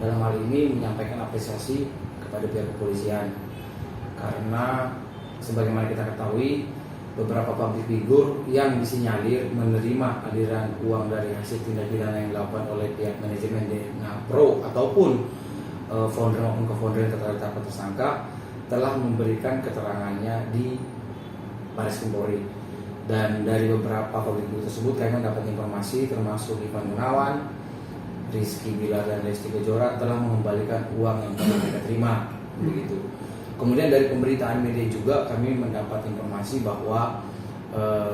dalam hal ini menyampaikan apresiasi kepada pihak kepolisian, karena sebagaimana kita ketahui beberapa public figure yang disinyalir menerima aliran uang dari hasil tindak pidana yang dilakukan oleh pihak manajemen DNA Pro ataupun founder maupun co-founder yang tertangkap tersangka telah memberikan keterangannya di Baris Krim Polri. Dan dari beberapa public figure tersebut kami mendapat informasi termasuk Ivan Gunawan, Rizky Bilar dan Lesti Kejora telah mengembalikan uang yang telah mereka terima, begitu. Kemudian dari pemberitaan media juga kami mendapat informasi bahwa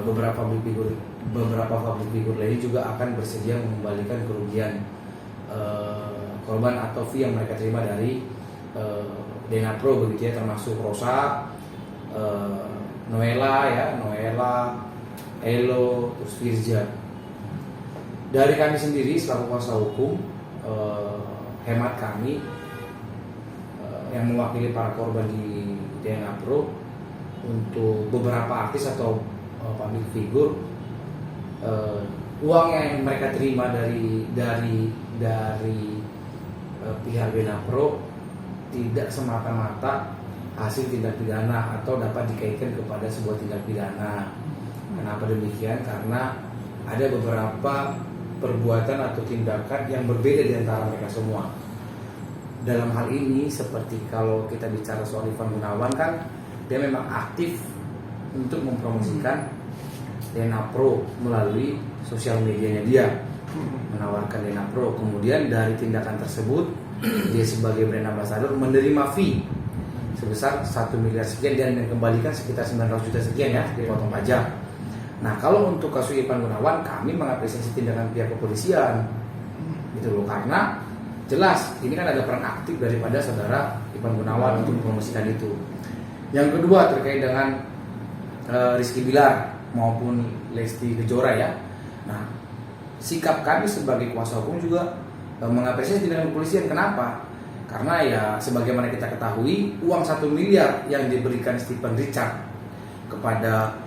beberapa public figure lain juga akan bersedia mengembalikan kerugian korban atau fee yang mereka terima dari DNA Pro, begitu ya, termasuk Rosa, Noella, Elo, terus Firza. Dari kami sendiri selaku kuasa hukum, hemat kami yang mewakili para korban di DNA Pro, untuk beberapa artis atau public figure, uang yang mereka terima dari pihak DNA Pro tidak semata-mata hasil tindak pidana atau dapat dikaitkan kepada sebuah tindak pidana. Kenapa demikian? Karena ada beberapa perbuatan atau tindakan yang berbeda di antara mereka semua. Dalam hal ini seperti kalau kita bicara soal Ivan Gunawan, kan dia memang aktif untuk mempromosikan DNA Pro melalui sosial medianya dia, menawarkan DNA Pro. Kemudian dari tindakan tersebut dia sebagai brand ambassador menerima fee sebesar 1 miliar sekian dan dikembalikan sekitar 900 juta sekian ya, dipotong pajak. Nah, kalau untuk kasus Ivan Gunawan, kami mengapresiasi tindakan pihak kepolisian gitu loh, karena jelas ini kan ada peran aktif daripada saudara Ivan Gunawan untuk mempromosikan itu. Yang kedua terkait dengan Rizky Bilar maupun Lesti Kejora ya. Nah, sikap kami sebagai kuasa hukum juga mengapresiasi tindakan kepolisian. Kenapa? Karena ya sebagaimana kita ketahui, uang 1 miliar yang diberikan Stephen Richard kepada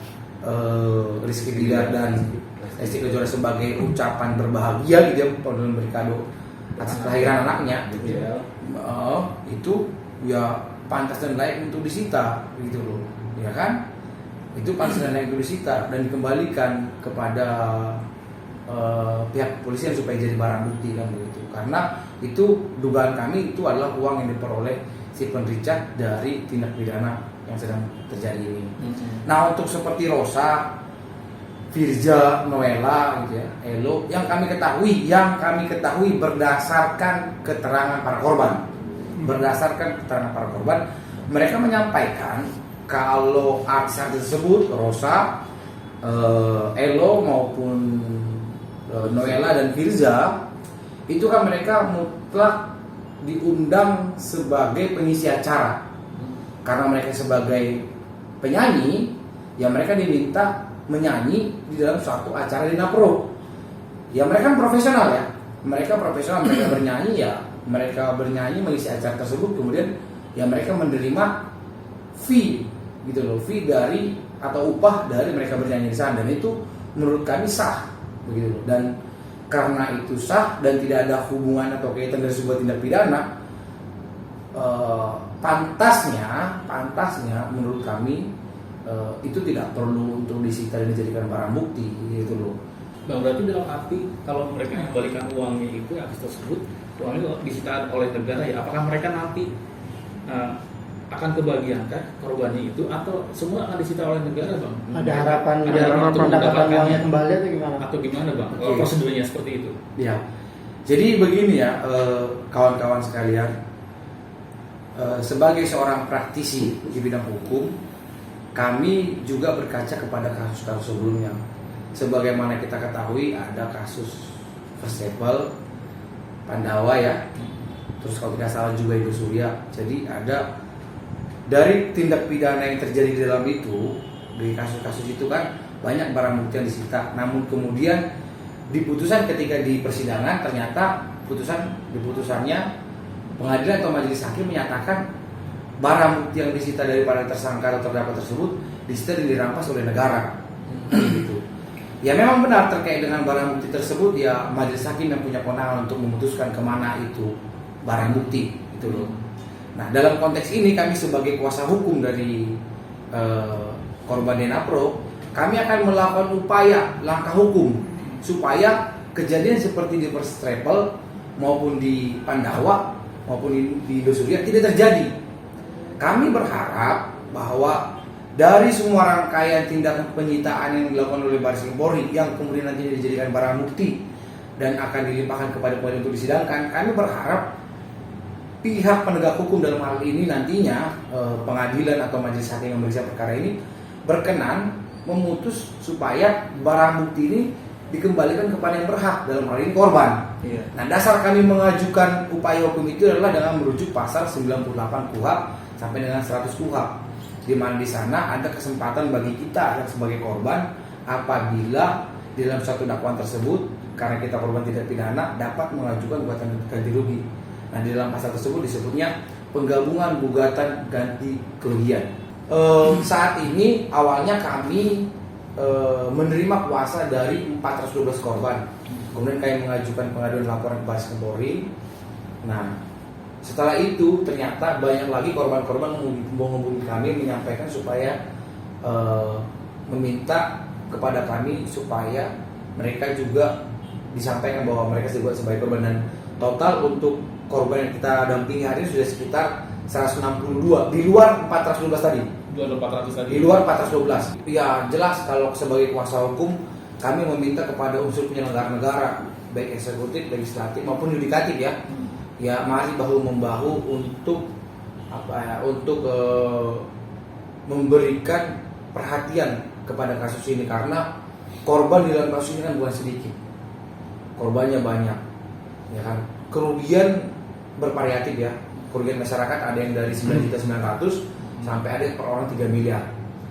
Rizky Bilar dan Lesti Kejora sebagai ucapan berbahagia gitu ya, memberi kado atas kelahiran anaknya gitu ya. Itu ya pantas dan layak untuk disita gitu loh, ya kan? Itu pantas dan layak untuk disita dan dikembalikan kepada pihak kepolisian supaya jadi barang bukti kan begitu. Karena itu dugaan kami itu adalah uang yang diperoleh Stephen Richard dari tindak pidana yang sedang terjadi ini. Nah, untuk seperti Rosa, Firza, Noella gitu ya, Elo, yang kami ketahui berdasarkan keterangan para korban. Mereka menyampaikan kalau artis tersebut, Rosa, Elo maupun Noella dan Firza, itu kan mereka mutlak diundang sebagai pengisi acara. Karena mereka sebagai penyanyi, ya mereka diminta menyanyi di dalam suatu acara DNA Pro. Ya mereka kan profesional ya, mereka bernyanyi ya, mereka bernyanyi mengisi acara tersebut, kemudian ya mereka menerima fee gitu loh, fee dari atau upah dari mereka bernyanyi di sana, dan itu menurut kami sah begitu loh. Dan karena itu sah dan tidak ada hubungan atau kaitan dari sebuah tindak pidana, pantasnya menurut kami itu tidak perlu untuk disita dan dijadikan barang bukti gitu loh. Bang, berarti dalam arti kalau mereka mengembalikan uangnya itu artis tersebut, uangnya disita oleh negara ya, apakah mereka nanti akan kebagiankah korbannya itu atau semua akan disita oleh negara, Bang? Ada harapan untuk mendapatkan uangnya kembali atau gimana? Atau gimana, Bang? Prosedurnya seperti itu. Ya. Jadi begini ya, kawan-kawan sekalian, sebagai seorang praktisi di bidang hukum, kami juga berkaca kepada kasus-kasus sebelumnya. Sebagaimana kita ketahui ada kasus First Travel, Pandawa ya, terus kalau tidak salah juga Ibu Surya. Jadi ada dari tindak pidana yang terjadi di dalam itu, di kasus-kasus itu kan banyak barang bukti yang disita. Namun kemudian di putusan ketika di persidangan ternyata di putusannya pengadilan atau majelis hakim menyatakan barang bukti yang disita dari para tersangka atau terdakwa tersebut disita dan dirampas oleh negara. Gitu. Ya memang benar terkait dengan barang bukti tersebut, ya majelis hakim yang punya kewenangan untuk memutuskan kemana itu barang bukti gitu loh. Nah, dalam konteks ini kami sebagai kuasa hukum dari korban Denapro, kami akan melakukan upaya langkah hukum supaya kejadian seperti di First Travel maupun di Pandawa maupun di Indosuria tidak terjadi. Kami berharap bahwa dari semua rangkaian tindakan penyitaan yang dilakukan oleh Baris Krim Polri yang kemudian nantinya dijadikan barang bukti dan akan dilimpahkan kepada pengadilan untuk disidangkan, kami berharap pihak penegak hukum dalam hal ini nantinya pengadilan atau majelis hakim yang memeriksa perkara ini berkenan memutus supaya barang bukti ini dikembalikan kepada yang berhak, dalam hal ini korban. Iya. Nah, dasar kami mengajukan upaya hukum itu adalah dengan merujuk pasal 98 KUHP sampai dengan 100 KUHP, di mana di sana ada kesempatan bagi kita yang sebagai korban apabila di dalam suatu dakwaan tersebut karena kita korban tidak pidana dapat mengajukan gugatan ganti rugi. Nah, di dalam pasal tersebut disebutnya penggabungan gugatan ganti kerugian. Saat ini awalnya kami menerima kuasa dari 412 korban. Kemudian kami mengajukan pengaduan laporan ke Baris Krim Polri. Nah, setelah itu ternyata banyak lagi korban-korban menghubungi kami menyampaikan supaya meminta kepada kami supaya mereka juga disampaikan bahwa mereka disebut sebagai korban, dan total untuk korban yang kita dampingi hari ini sudah sekitar 162 di luar 412 tadi. Di luar 412. Ya jelas kalau sebagai kuasa hukum kami meminta kepada unsur penyelenggara negara baik eksekutif, legislatif maupun yudikatif ya. Ya mari bahu membahu untuk memberikan perhatian kepada kasus ini karena korban di dalam kasus ini kan bukan sedikit. Korbannya banyak. Ya kan? Kerugian bervariatif ya. Kerugian masyarakat ada yang dari 9.900.000 sampai ada per orang 3 miliar.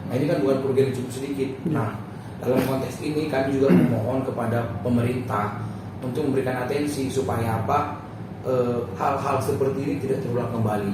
Nah, ini kan bukan kerugian yang cukup sedikit. Nah, dalam konteks ini kami juga memohon kepada pemerintah untuk memberikan atensi supaya hal-hal seperti ini tidak terulang kembali.